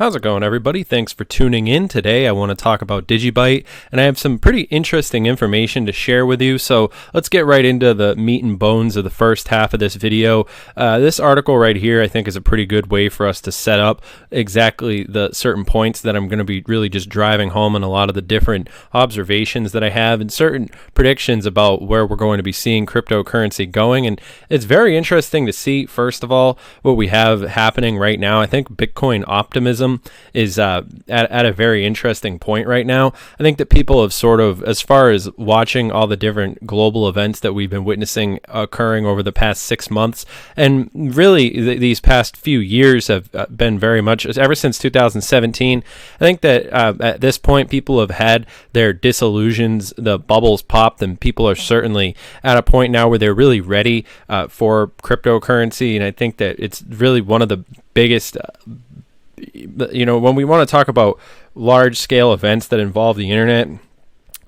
How's it going, everybody? Thanks for tuning in. Today I want to talk about DigiByte, and I have some pretty interesting information to share with you. So let's get right into the meat and bones of the first half of this video. This article right here I think is a pretty good way for us to set up exactly the certain points that I'm going to be really just driving home in a lot of the different observations that I have and certain predictions about where we're going to be seeing cryptocurrency going. And it's very interesting to see, first of all, what we have happening right now. I think Bitcoin optimism is at a very interesting point right now. I think that people have sort of, as far as watching all the different global events that we've been witnessing occurring over the past 6 months, and really these past few years have been very much, ever since 2017, I think that at this point people have had their disillusions, the bubbles popped, and people are certainly at a point now where they're really ready for cryptocurrency. And I think that it's really one of the biggest when we want to talk about large scale events that involve the internet,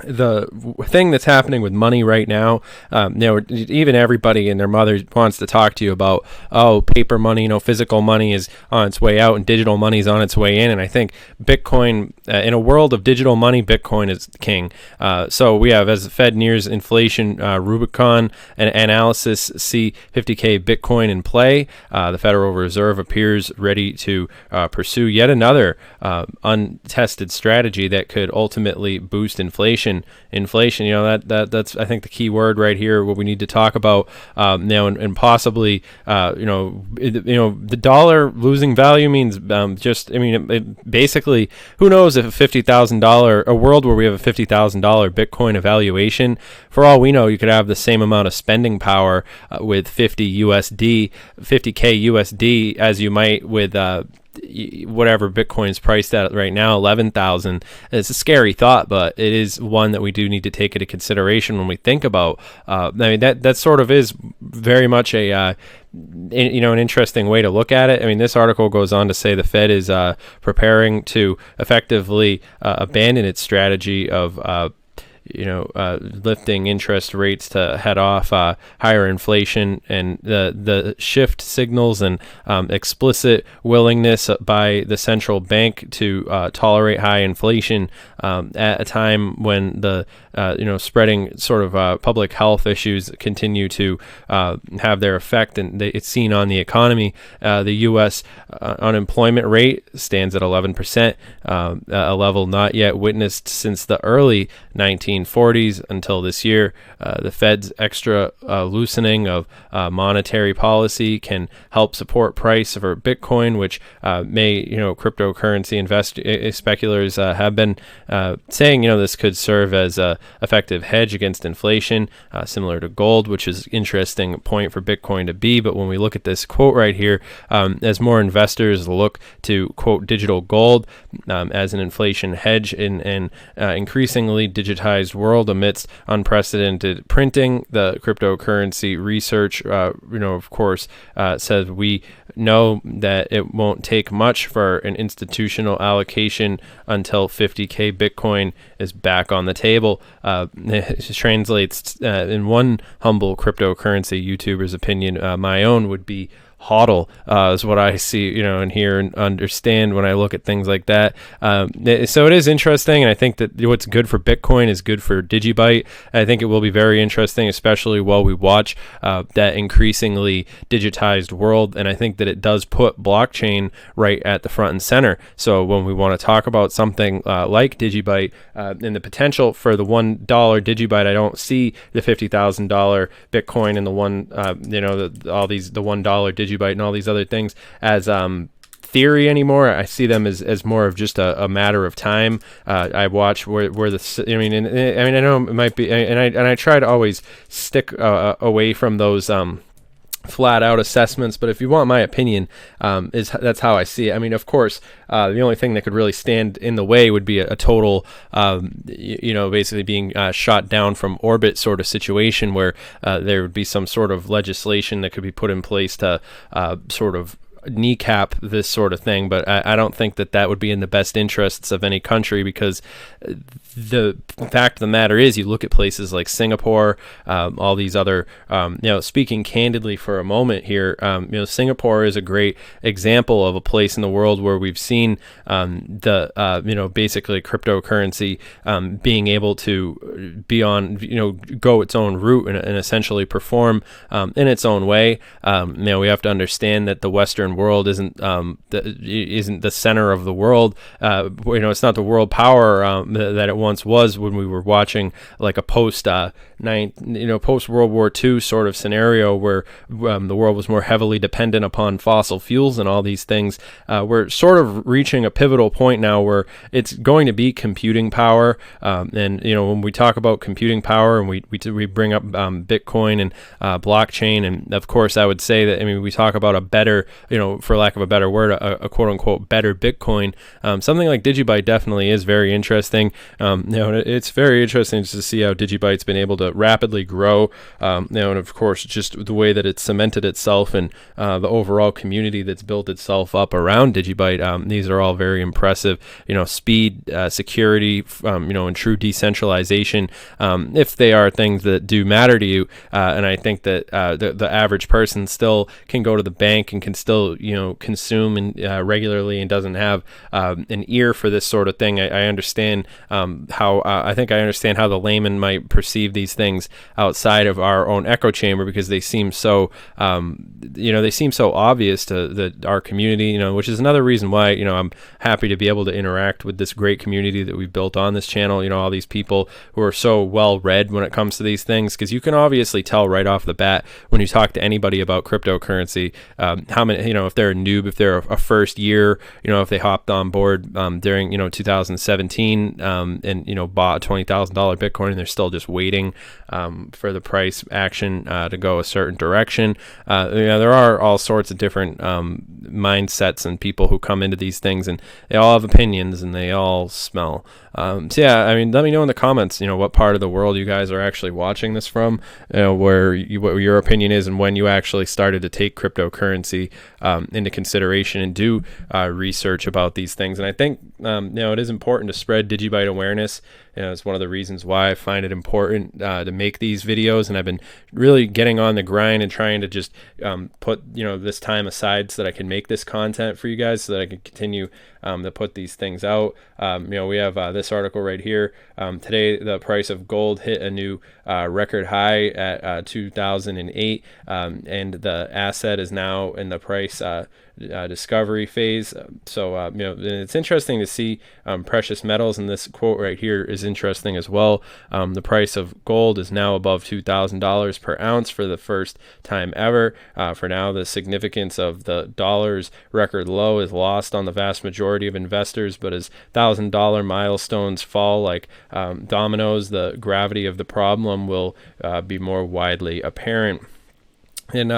the thing that's happening with money right now, even everybody and their mother wants to talk to you about, paper money, physical money is on its way out and digital money is on its way in. And I think Bitcoin, in a world of digital money, Bitcoin is king. So we have, as the Fed nears inflation Rubicon, an analysis see 50K Bitcoin in play. The Federal Reserve appears ready to pursue yet another untested strategy that could ultimately boost inflation, that's I think the key word right here, what we need to talk about now, and possibly the dollar losing value means basically, who knows if a world where we have a $50,000 Bitcoin evaluation, for all we know, you could have the same amount of spending power with 50K USD as you might with whatever Bitcoin's priced at right now, 11,000. It's a scary thought, but it is one that we do need to take into consideration when we think about. That sort of is very much an interesting way to look at it. This article goes on to say the Fed is preparing to effectively abandon its strategy of lifting interest rates to head off higher inflation, and the shift signals and explicit willingness by the central bank to tolerate high inflation at a time when the spreading sort of public health issues continue to have their effect, and it's seen on the economy. The U.S. Unemployment rate stands at 11%, a level not yet witnessed since the early 1940s until this year. The Fed's extra loosening of monetary policy can help support price for Bitcoin, which cryptocurrency speculators have been saying, this could serve as a effective hedge against inflation, similar to gold, which is interesting point for Bitcoin to be. But when we look at this quote right here, as more investors look to quote digital gold as an inflation hedge in an increasingly digitized world amidst unprecedented printing, the cryptocurrency research, of course, says we know that it won't take much for an institutional allocation until 50K Bitcoin is back on the table. It translates in one humble cryptocurrency YouTuber's opinion, my own would be hodl, is what I see, and hear and understand when I look at things like that. So it is interesting, and I think that what's good for Bitcoin is good for DigiByte. I think it will be very interesting, especially while we watch that increasingly digitized world, and I think that it does put blockchain right at the front and center. So when we want to talk about something like DigiByte and the potential for the $1 DigiByte, I don't see the $50,000 Bitcoin and the the $1 DigiByte and all these other things as theory anymore. I see them as more of just a matter of time. I watch where the I know it might be, and I try to always stick away from those flat out assessments, but if you want my opinion, that's how I see it. Of course, the only thing that could really stand in the way would be a total, basically being shot down from orbit sort of situation where there would be some sort of legislation that could be put in place to sort of kneecap this sort of thing, but I don't think that would be in the best interests of any country, because the fact of the matter is, you look at places like Singapore, all these other, speaking candidly for a moment here, Singapore is a great example of a place in the world where we've seen basically cryptocurrency being able to be on, go its own route and essentially perform in its own way. We have to understand that the Western world isn't the center of the world. It's not the world power that it once was when we were watching like a post World War II sort of scenario where the world was more heavily dependent upon fossil fuels and all these things. We're sort of reaching a pivotal point now where it's going to be computing power. When we talk about computing power and we bring up Bitcoin and blockchain, and of course I would say that, we talk about a better, for lack of a better word, a quote unquote better Bitcoin. Something like DigiByte definitely is very interesting. It's very interesting to see how DigiByte's been able to rapidly grow, and of course just the way that it's cemented itself and the overall community that's built itself up around DigiByte. These are all very impressive. Speed, security, and true decentralization, if they are things that do matter to you. And I think that the average person still can go to the bank and can still consume and regularly, and doesn't have an ear for this sort of thing. I understand how I understand how the layman might perceive these things outside of our own echo chamber, because they seem so obvious to our community, which is another reason why I'm happy to be able to interact with this great community that we've built on this channel. All these people who are so well read when it comes to these things, because you can obviously tell right off the bat when you talk to anybody about cryptocurrency how many, if they're a noob, if they're a first year, if they hopped on board during 2017 and bought a $20,000 Bitcoin, and they're still just waiting for the price action to go a certain direction. There are all sorts of different mindsets and people who come into these things, and they all have opinions and they all smell. Let me know in the comments, what part of the world you guys are actually watching this from, what your opinion is, and when you actually started to take cryptocurrency into consideration and do research about these things. And I think, it is important to spread DigiByte awareness. It's one of the reasons why I find it important to make these videos, and I've been really getting on the grind and trying to just put this time aside so that I can make this content for you guys, so that I can continue to put these things out. We have this article right here. Today, the price of gold hit a new record high at 2008, and the asset is now in the price discovery phase. It's interesting to see precious metals, and this quote right here is interesting as well. The price of gold is now above $2,000 per ounce for the first time ever. For now, the significance of the dollar's record low is lost on the vast majority of investors, but as $1,000 milestones fall like dominoes, the gravity of the problem will be more widely apparent. And,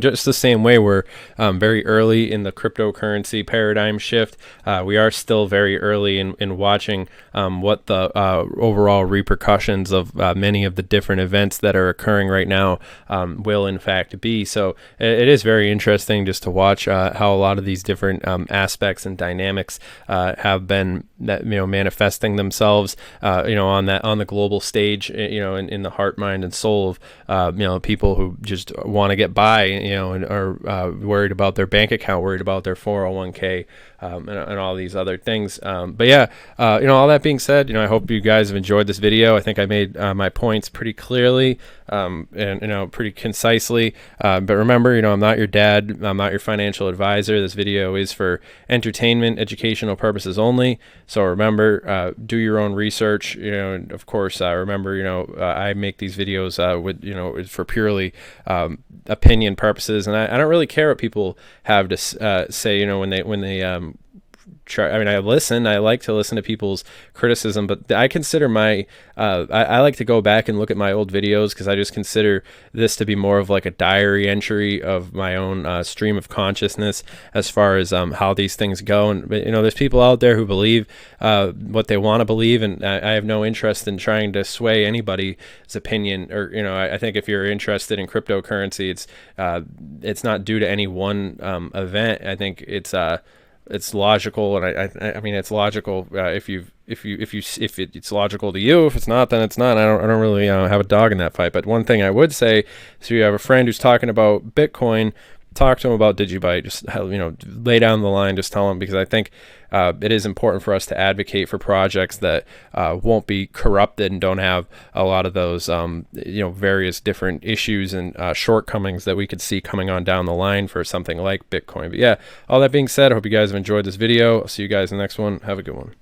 just the same way we're very early in the cryptocurrency paradigm shift, we are still very early in watching what the overall repercussions of many of the different events that are occurring right now will in fact be. So it is very interesting just to watch how a lot of these different aspects and dynamics have been manifesting themselves on the global stage, in the heart, mind, and soul of people who just want to get by, and are worried about their bank account, worried about their 401k, and all these other things. All that being said, I hope you guys have enjoyed this video. I think I made my points pretty clearly and pretty concisely. But remember, I'm not your dad. I'm not your financial advisor. This video is for entertainment, educational purposes only. So remember, do your own research. And of course, remember, I make these videos with for purely opinion purposes, and I don't really care what people have to say. When they try. I mean, I listen. I like to listen to people's criticism, but I consider I like to go back and look at my old videos because I just consider this to be more of like a diary entry of my own stream of consciousness as far as how these things go. And there's people out there who believe what they want to believe, and I have no interest in trying to sway anybody's opinion. Or I think if you're interested in cryptocurrency, it's not due to any one event. I think it's logical, and I mean it's logical if it's logical to you. If it's not, then it's not. I don't really have a dog in that fight. But one thing I would say, so you have a friend who's talking about Bitcoin, talk to him about DigiByte. Just lay down the line. Just tell him, because I think it is important for us to advocate for projects that won't be corrupted and don't have a lot of those various different issues and shortcomings that we could see coming on down the line for something like Bitcoin. But yeah, all that being said, I hope you guys have enjoyed this video. I'll see you guys in the next one. Have a good one.